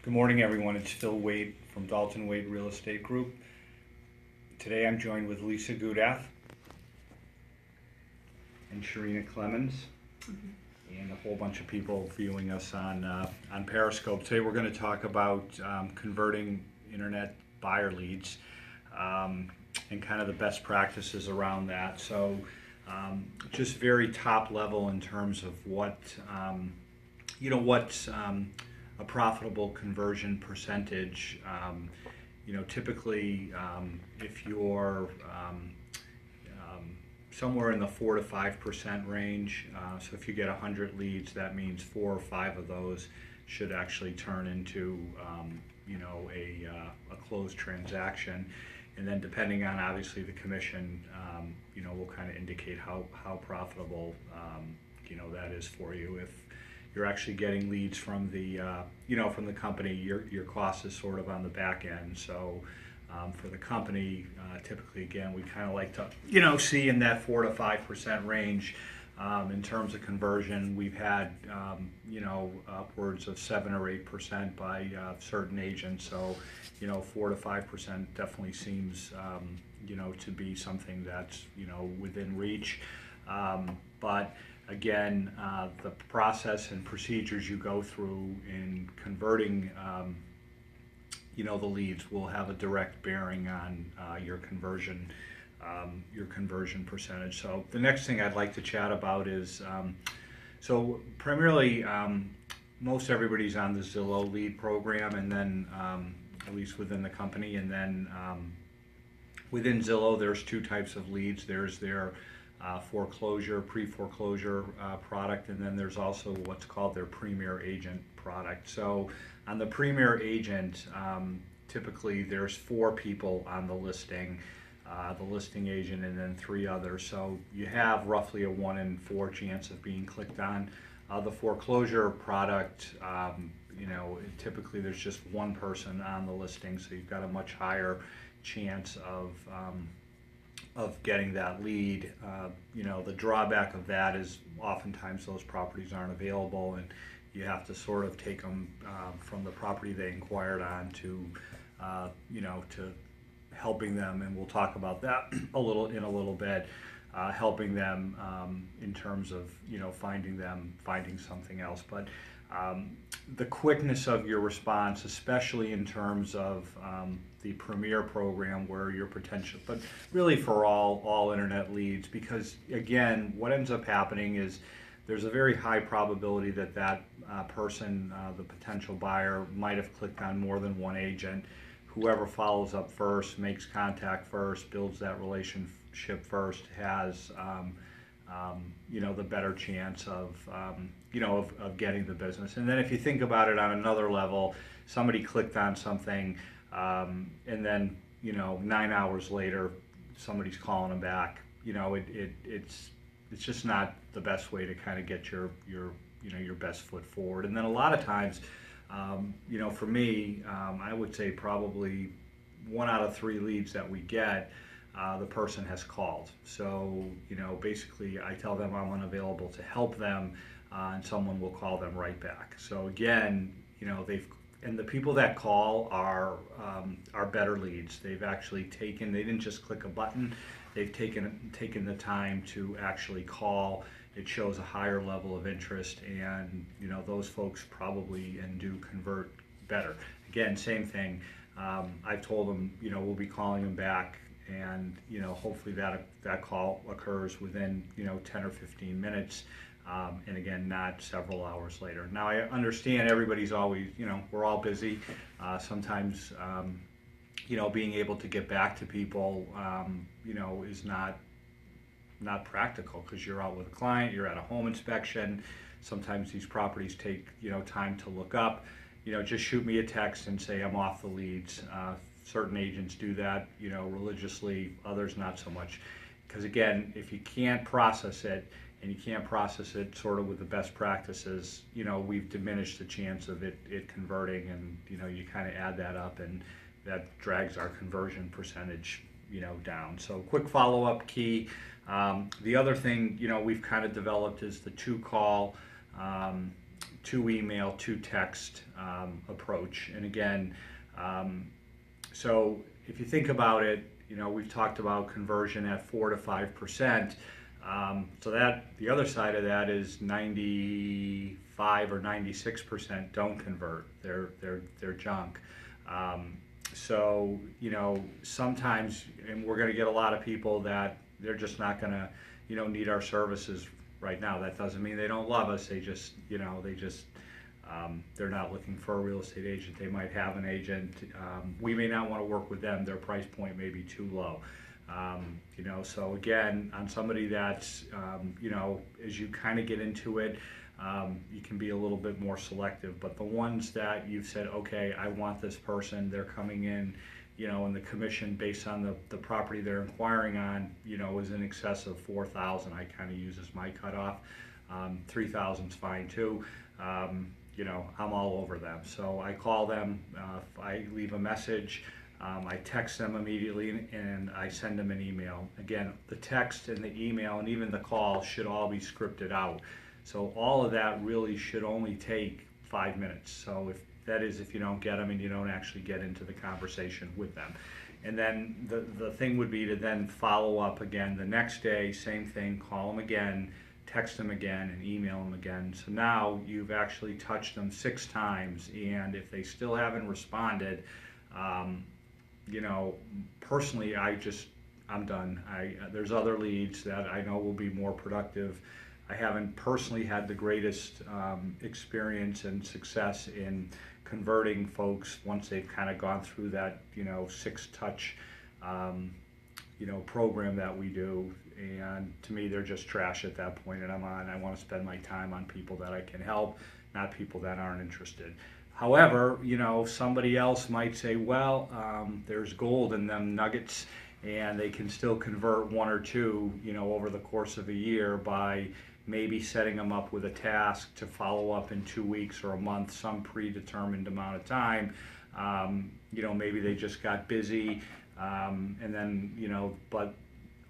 Good morning, everyone. It's Phil Wade from Dalton Wade Real Estate Group. Today I'm joined with Lisa Gudath and Sharina Clemens and a whole bunch of people viewing us on Periscope. Today we're going to talk about converting internet buyer leads and kind of the best practices around that. So just very top level in terms of what's a profitable conversion percentage. Typically, if you're somewhere in the 4 to 5% range, so if you get 100 leads, that means 4 or 5 of those should actually turn into a closed transaction. And then depending on obviously the commission, will kind of indicate how profitable that is for you. If you're actually getting leads from the from the company, your cost is sort of on the back end. So for the company, typically again we kind of like to see in that 4 to 5% range. In terms of conversion, we've had upwards of 7 or 8% by certain agents. So 4 to 5% definitely seems to be something that's within reach. But again, the process and procedures you go through in converting the leads will have a direct bearing on your conversion percentage. So the next thing I'd like to chat about is so primarily most everybody's on the Zillow lead program, and then at least within the company, and then within Zillow there's 2 types of leads. There's their foreclosure, pre-foreclosure product, and then there's also what's called their Premier Agent product. So on the Premier Agent, typically there's 4 people on the listing agent, and then 3 others. So you have roughly a 1 in 4 chance of being clicked on. The foreclosure product, typically there's just 1 person on the listing, so you've got a much higher chance of getting that lead. The drawback of that is oftentimes those properties aren't available, and you have to sort of take them from the property they inquired on to helping them, and we'll talk about that in a little bit. Helping them in terms of finding something else. But the quickness of your response, especially in terms of the Premier program, where your potential, but really for all internet leads, because again, what ends up happening is there's a very high probability that person, the potential buyer, might have clicked on more than 1 agent. Whoever follows up first, makes contact first, builds that relationship first, has the better chance of getting the business. And then if you think about it on another level, somebody clicked on something, and then 9 hours later somebody's calling them back. It's just not the best way to kind of get your best foot forward. And then a lot of times, for me, I would say probably 1 out of 3 leads that we get, the person has called. So, basically I tell them I'm unavailable to help them, and someone will call them right back. So again, and the people that call are better leads. They've actually they didn't just click a button, they've taken the time to actually call. It shows a higher level of interest, and those folks probably and do convert better. Again, same thing. I've told them we'll be calling them back, and hopefully that call occurs within 10 or 15 minutes, and again, not several hours later. Now I understand everybody's always we're all busy. Sometimes being able to get back to people is not practical, because you're out with a client, you're at a home inspection. Sometimes these properties take time to look up. Just shoot me a text and say I'm off the leads. Certain agents do that religiously, others not so much, because again, if you can't process it, and you can't process it sort of with the best practices, we've diminished the chance of it converting, and you kind of add that up, and that drags our conversion percentage down. So quick follow-up key. The other thing we've kind of developed is the two call two email, two text approach. And again, so if you think about it, we've talked about conversion at 4 to 5%. So that the other side of that is 95 or 96% don't convert. They're junk. So sometimes, and we're going to get a lot of people that they're just not going to need our services right now. That doesn't mean they don't love us. They just they're not looking for a real estate agent. They might have an agent. We may not want to work with them. Their price point may be too low. So again, on somebody that's, as you kind of get into it, you can be a little bit more selective. But the ones that you've said, okay, I want this person, they're coming in, and the commission based on the property they're inquiring on, is in excess of 4,000. I kind of use as my cutoff. 3,000 is fine too. I'm all over them. So I call them, I leave a message. I text them immediately and I send them an email. Again, the text and the email and even the call should all be scripted out. So all of that really should only take 5 minutes. So if you don't get them and you don't actually get into the conversation with them. And then the thing would be to then follow up again the next day, same thing, call them again, text them again, and email them again. So now you've actually touched them 6 times, and if they still haven't responded, personally, I'm done. There's other leads that I know will be more productive. I haven't personally had the greatest experience and success in converting folks once they've kind of gone through that 6-touch program that we do. And to me, they're just trash at that point, and I want to spend my time on people that I can help, not people that aren't interested. However, somebody else might say, well, there's gold in them nuggets, and they can still convert 1 or 2, over the course of a year by maybe setting them up with a task to follow up in 2 weeks or a month, some predetermined amount of time. Maybe they just got busy, and then,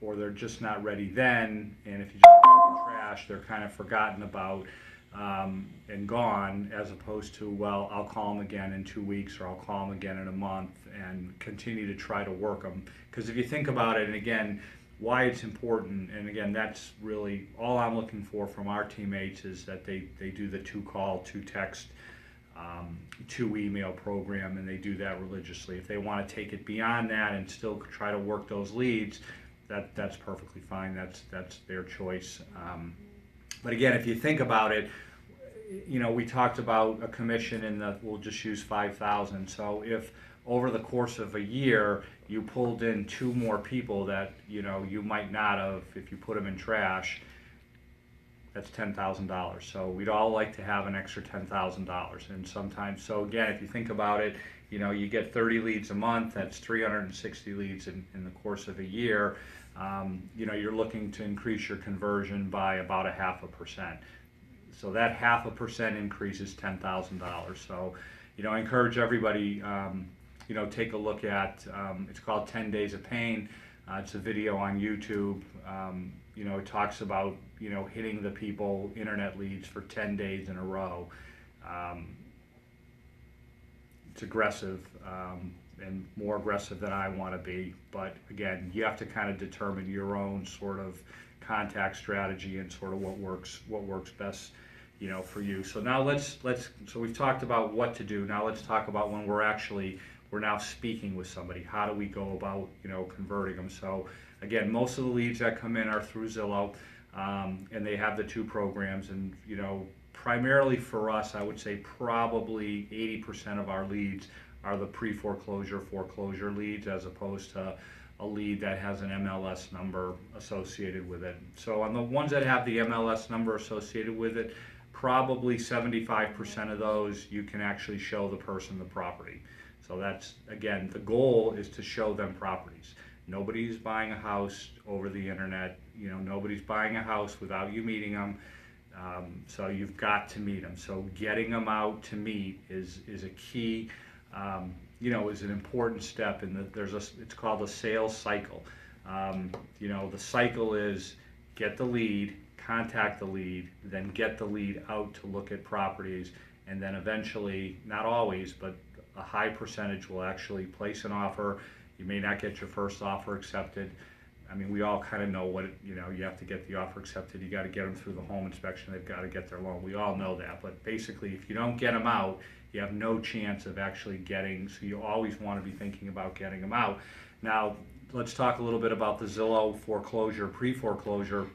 or they're just not ready then, and if you just put them in trash, they're kind of forgotten about and gone, as opposed to, well, I'll call them again in 2 weeks, or I'll call them again in a month, and continue to try to work them. Because if you think about it, and again, why it's important, and again, that's really all I'm looking for from our teammates, is that they do the 2-call, 2-text, 2-email program, and they do that religiously. If they want to take it beyond that and still try to work those leads, that's perfectly fine. That's their choice. But again, if you think about it, we talked about a commission we'll just use 5,000. So if over the course of a year you pulled in 2 more people that you might not have if you put them in trash, that's $10,000. So we'd all like to have an extra $10,000. And sometimes, so again, if you think about it, you get 30 leads a month. That's 360 leads in the course of a year. You're looking to increase your conversion by about 0.5%. So that 0.5% increase is $10,000. So, I encourage everybody, take a look at, it's called 10 Days of Pain. It's a video on YouTube. It talks about, hitting the people, internet leads for 10 days in a row. It's aggressive, and more aggressive than I want to be. But again, you have to kind of determine your own sort of contact strategy and sort of what works best, for you. So now so we've talked about what to do. Now let's talk about when we're now speaking with somebody. How do we go about, converting them? So again, most of the leads that come in are through Zillow, and they have the 2 programs, and primarily for us, I would say probably 80% of our leads are the pre-foreclosure, foreclosure leads, as opposed to a lead that has an MLS number associated with it. So on the ones that have the MLS number associated with it, probably 75% of those you can actually show the person the property. So that's, again, the goal is to show them properties. Nobody's buying a house over the internet. Nobody's buying a house without you meeting them. So you've got to meet them. So getting them out to meet is a key, is an important step. It's called a sales cycle. The cycle is get the lead, contact the lead, then get the lead out to look at properties, and then eventually, not always, but a high percentage will actually place an offer. You may not get your first offer accepted. I mean, we all kind of know what, you have to get the offer accepted. You got to get them through the home inspection. They've got to get their loan. We all know that. But basically, if you don't get them out, you have no chance of actually getting, so you always want to be thinking about getting them out. Now, let's talk a little bit about the Zillow foreclosure, pre-foreclosure.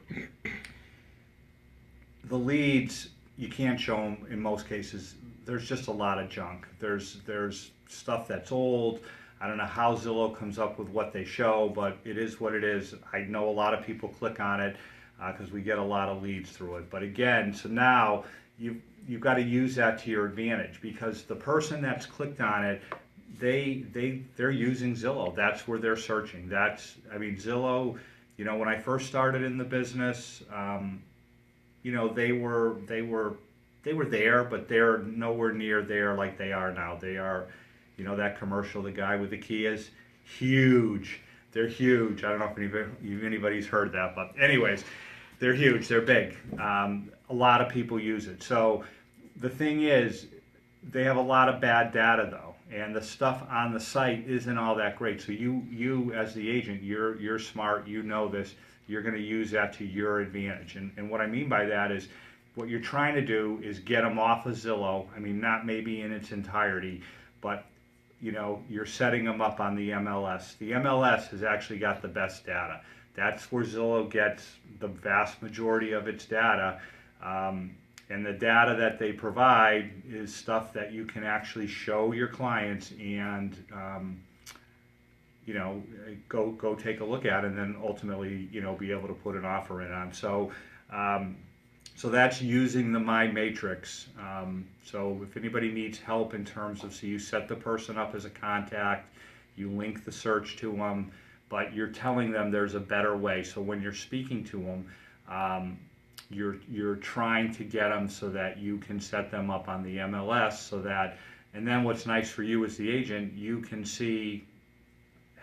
The leads, you can't show them in most cases. There's just a lot of junk. There's stuff that's old. I don't know how Zillow comes up with what they show, but it is what it is. I know a lot of people click on it because we get a lot of leads through it. But again, so now you've got to use that to your advantage, because the person that's clicked on it, they're using Zillow. That's where they're searching. Zillow, when I first started in the business, they were there, but they're nowhere near there like they are now. They are, that commercial, the guy with the Kias, huge. They're huge. I don't know if anybody's heard that, but anyways, they're huge. They're big. A lot of people use it. So the thing is, they have a lot of bad data though, and the stuff on the site isn't all that great. So you as the agent, you're smart. You know this. You're going to use that to your advantage. And what I mean by that is, what you're trying to do is get them off of Zillow. I mean, not maybe in its entirety, but you're setting them up on the MLS. The MLS has actually got the best data. That's where Zillow gets the vast majority of its data. And the data that they provide is stuff that you can actually show your clients and go take a look at, and then ultimately be able to put an offer in on. So that's using the My Matrix. So if anybody needs help in terms of, so you set the person up as a contact, you link the search to them, but you're telling them there's a better way. So when you're speaking to them, you're trying to get them so that you can set them up on the MLS, so that, and then what's nice for you as the agent, you can see,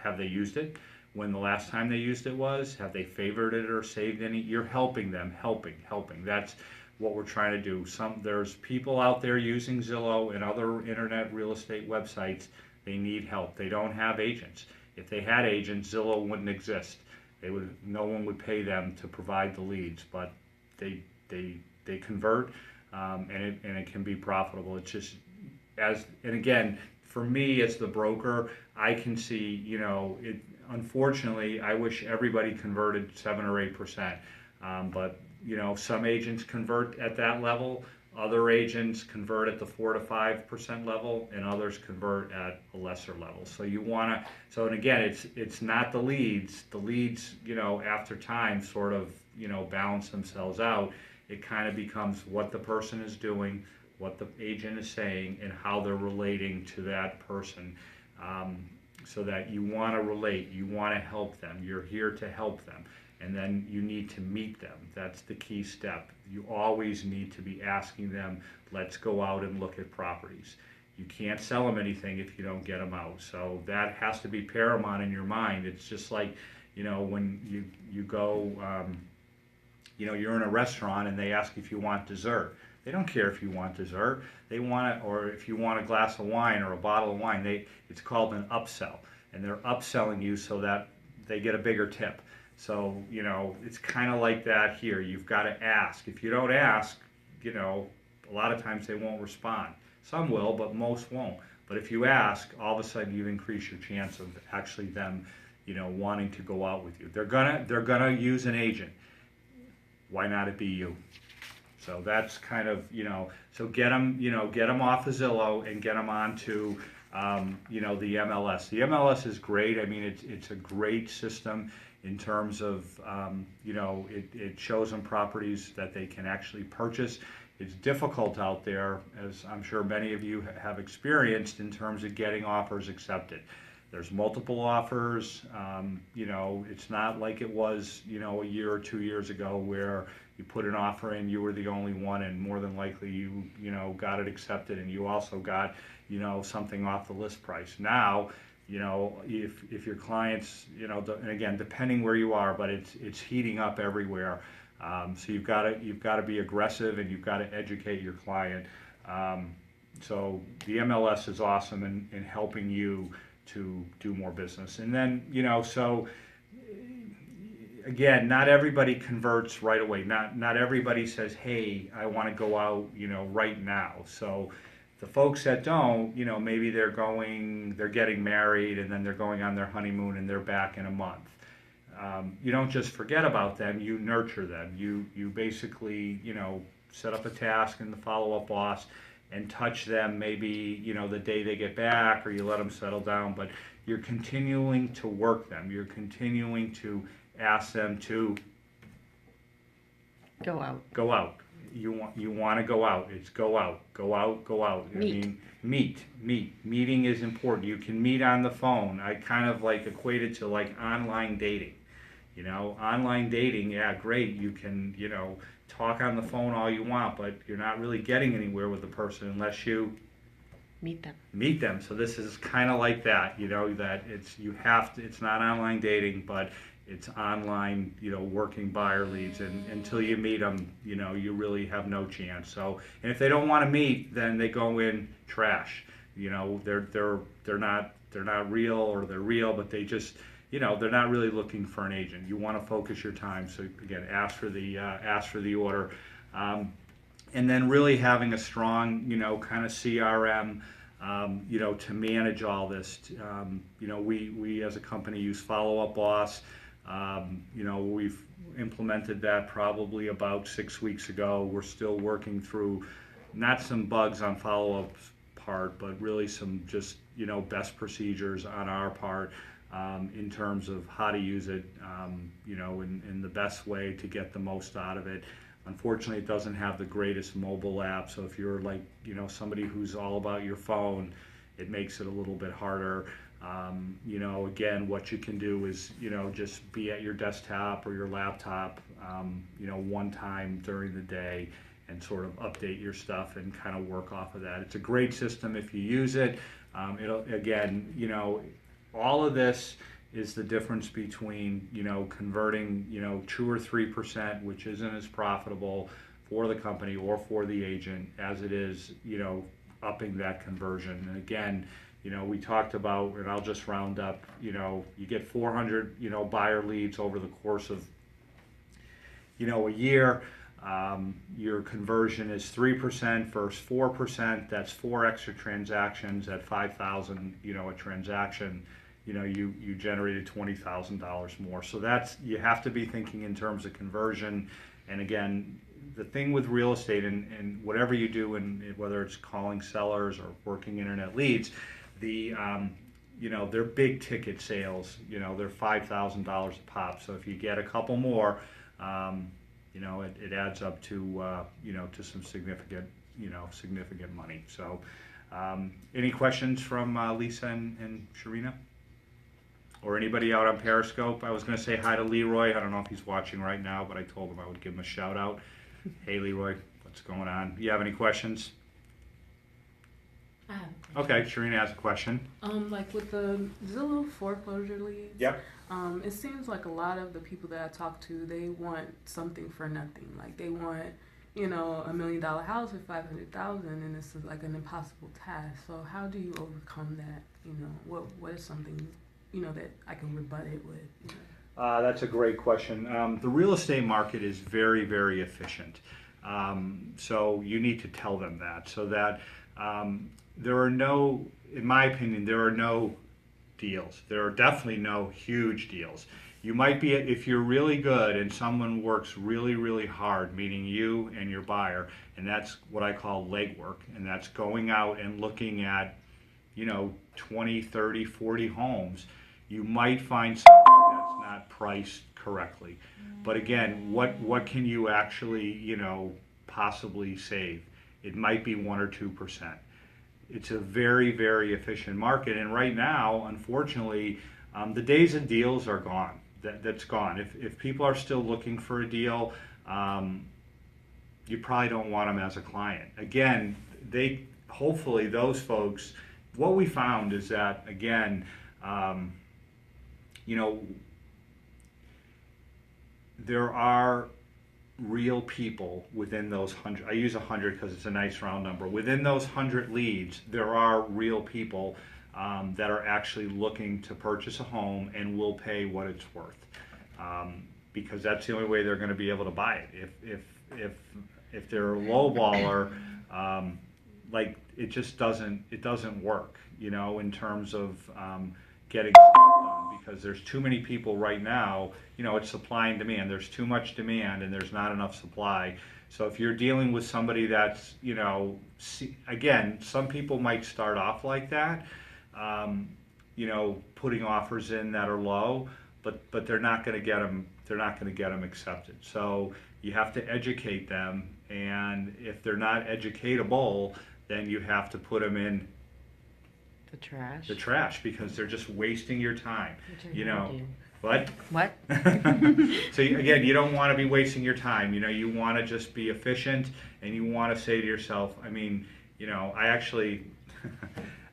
have they used it? When the last time they used it was? Have they favored it or saved any? You're helping them, helping. That's what we're trying to do. There's people out there using Zillow and other internet real estate websites. They need help. They don't have agents. If they had agents, Zillow wouldn't exist. No one would pay them to provide the leads, but they convert, and it can be profitable. It's just and again, for me as the broker, I can see, unfortunately, I wish everybody converted 7 or 8%. But some agents convert at that level, other agents convert at the 4 to 5% level, and others convert at a lesser level. So and again, it's not the leads. The leads, after time sort of, balance themselves out. It kind of becomes what the person is doing, what the agent is saying, and how they're relating to that person. So that you want to relate, you want to help them, you're here to help them, and then you need to meet them. That's the key step. You always need to be asking them, let's go out and look at properties. You can't sell them anything if you don't get them out. So that has to be paramount in your mind. It's just like, when you go, you're in a restaurant and they ask if you want dessert. They don't care if you want dessert. They want it, or if you want a glass of wine or a bottle of wine. It's called an upsell, and they're upselling you so that they get a bigger tip. So it's kind of like that here. You've got to ask. If you don't ask, a lot of times they won't respond. Some will, but most won't. But if you ask, all of a sudden you increase your chance of actually them, wanting to go out with you. They're gonna use an agent. Why not it be you? So that's kind of, so get them off of Zillow and get them onto, the MLS. The MLS is great. I mean, it's a great system in terms of, it shows them properties that they can actually purchase. It's difficult out there, as I'm sure many of you have experienced, in terms of getting offers accepted. There's multiple offers. It's not like it was, a year or 2 years ago where you put an offer in, you were the only one, and more than likely you got it accepted, and you also got, something off the list price. Now, if your clients, and again, depending where you are, but it's heating up everywhere. So you've got to be aggressive, and you've got to educate your client. So the MLS is awesome in helping you to do more business. And then, so again, not everybody converts right away. Not everybody says, "Hey, I want to go out, right now." So the folks that don't, maybe they're getting married, and then they're going on their honeymoon, and they're back in a month. You don't just forget about them, you nurture them. You basically, set up a task in the follow-up boss and touch them maybe, the day they get back, or you let them settle down, but you're continuing to work them. You're continuing to ask them to go out. Go out. You want to go out. It's go out. Go out. Go out. Meet. Meeting is important. You can meet on the phone. I kind of equate it to online dating. Online dating, yeah, great. You can, talk on the phone all you want, but you're not really getting anywhere with the person unless you meet them. So this is kind of like that, that it's not online dating, but it's online, working buyer leads, and until you meet them, you really have no chance. So, and if they don't want to meet, then they go in trash. They're not real, or they're real, but they just, they're not really looking for an agent. You want to focus your time. So again, ask for the order, and then really having a strong, kind of CRM, to manage all this. We as a company use Follow Up Boss. We've implemented that probably about 6 weeks ago. We're still working through not some bugs on follow-up's part, but really some just, best procedures on our part, in terms of how to use it, in the best way to get the most out of it. Unfortunately, it doesn't have the greatest mobile app, so if you're somebody who's all about your phone, it makes it a little bit harder. Again, what you can do is, just be at your desktop or your laptop, one time during the day, and sort of update your stuff and kind of work off of that. It's a great system if you use it. All of this is the difference between, converting, 2 or 3%, which isn't as profitable for the company or for the agent as it is, upping that conversion. And again, we talked about, and I'll just round up, you get 400, buyer leads over the course of, a year. Your conversion is 3% versus 4%. That's 4 extra transactions at $5,000, a transaction. You generated $20,000 more. So you have to be thinking in terms of conversion. And again, the thing with real estate and whatever you do, and whether it's calling sellers or working internet leads, they're big ticket sales. They're $5,000 a pop. So if you get a couple more, it adds up to to some significant money. So, any questions from Lisa and Sharina, or anybody out on Periscope? I was going to say hi to Leroy. I don't know if he's watching right now, but I told him I would give him a shout out. Hey Leroy, what's going on? You have any questions? I have a question. Okay, Sharina has a question. With the Zillow foreclosure leads. Yep. It seems like a lot of the people that I talk to, they want something for nothing. Like they want, $1 million house with $500,000, and it's like an impossible task. So how do you overcome that? What is something, that I can rebut it with? That's a great question. The real estate market is very, very efficient. So you need to tell them that, so that there are no, in my opinion, there are no deals. There are definitely no huge deals. You might be, if you're really good and someone works really, really hard, meaning you and your buyer, and that's what I call legwork, and that's going out and looking at, 20, 30, 40 homes, you might find something that's not priced correctly. But again, what can you actually, possibly save? It might be 1 or 2%. It's a very, very efficient market, and right now, unfortunately, the days of deals are gone. That's gone. If people are still looking for a deal, you probably don't want them as a client. Again, hopefully those folks. What we found is that, again, there are real people within those 100. I use 100 because it's a nice round number. Within those 100 leads, there are real people that are actually looking to purchase a home and will pay what it's worth, because that's the only way they're going to be able to buy it. If they're a lowballer, like it just doesn't work, in terms of getting stuff done, because there's too many people right now. It's supply and demand. There's too much demand and there's not enough supply. So if you're dealing with somebody that's, again, some people might start off like that, putting offers in that are low, but they're not going to get them. They're not going to get them accepted. So you have to educate them, and if they're not educatable, then you have to put them in the trash, because they're just wasting your time. What? So again, you don't want to be wasting your time. You want to just be efficient, and you want to say to yourself, I actually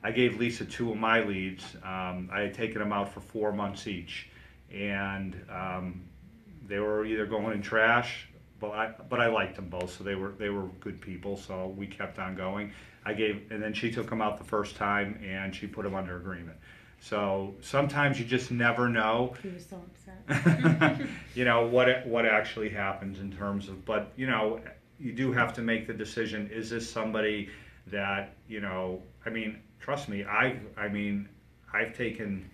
I gave Lisa 2 of my leads. I had taken them out for 4 months each, and they were either going in trash, but I liked them both, so they were good people, so we kept on going. And then she took them out the first time, and she put them under agreement. So sometimes you just never know. He was so upset. What actually happens in terms of, but you do have to make the decision. Is this somebody that trust me, I've taken,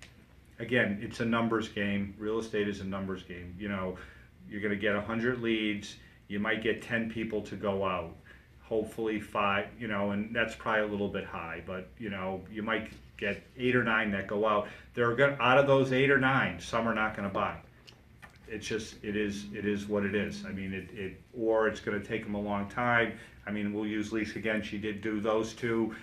again, it's a numbers game. Real estate is a numbers game. You're going to get 100 leads. You might get 10 people to go out. Hopefully 5, and that's probably a little bit high, but you might get 8 or 9 that go out. Out of those 8 or 9, some are not going to buy. It's just, it is what it is. Or it's going to take them a long time. We'll use Lisa again. She did do those 2.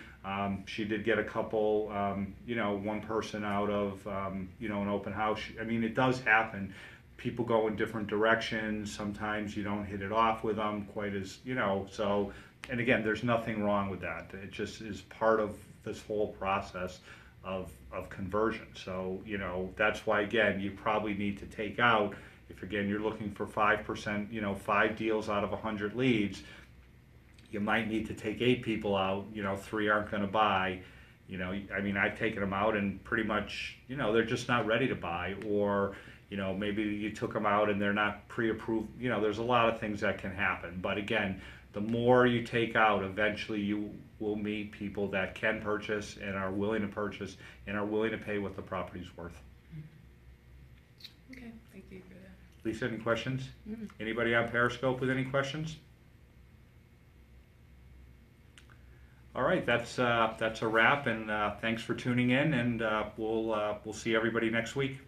She did get a couple, one person out of, an open house. It does happen. People go in different directions. Sometimes you don't hit it off with them quite as, so, and again, there's nothing wrong with that. It just is part of this whole process of conversion. So, that's why, again, you probably need to take out, if again, you're looking for 5%, 5 deals out of 100 leads, you might need to take 8 people out, 3 aren't going to buy. I've taken them out and pretty much, they're just not ready to buy, or, maybe you took them out and they're not pre-approved. There's a lot of things that can happen. But again, the more you take out, eventually you will meet people that can purchase and are willing to purchase and are willing to pay what the property's worth. Okay, thank you for that. Lisa, any questions? Mm. Anybody on Periscope with any questions? All right, that's a wrap, and thanks for tuning in, and we'll see everybody next week.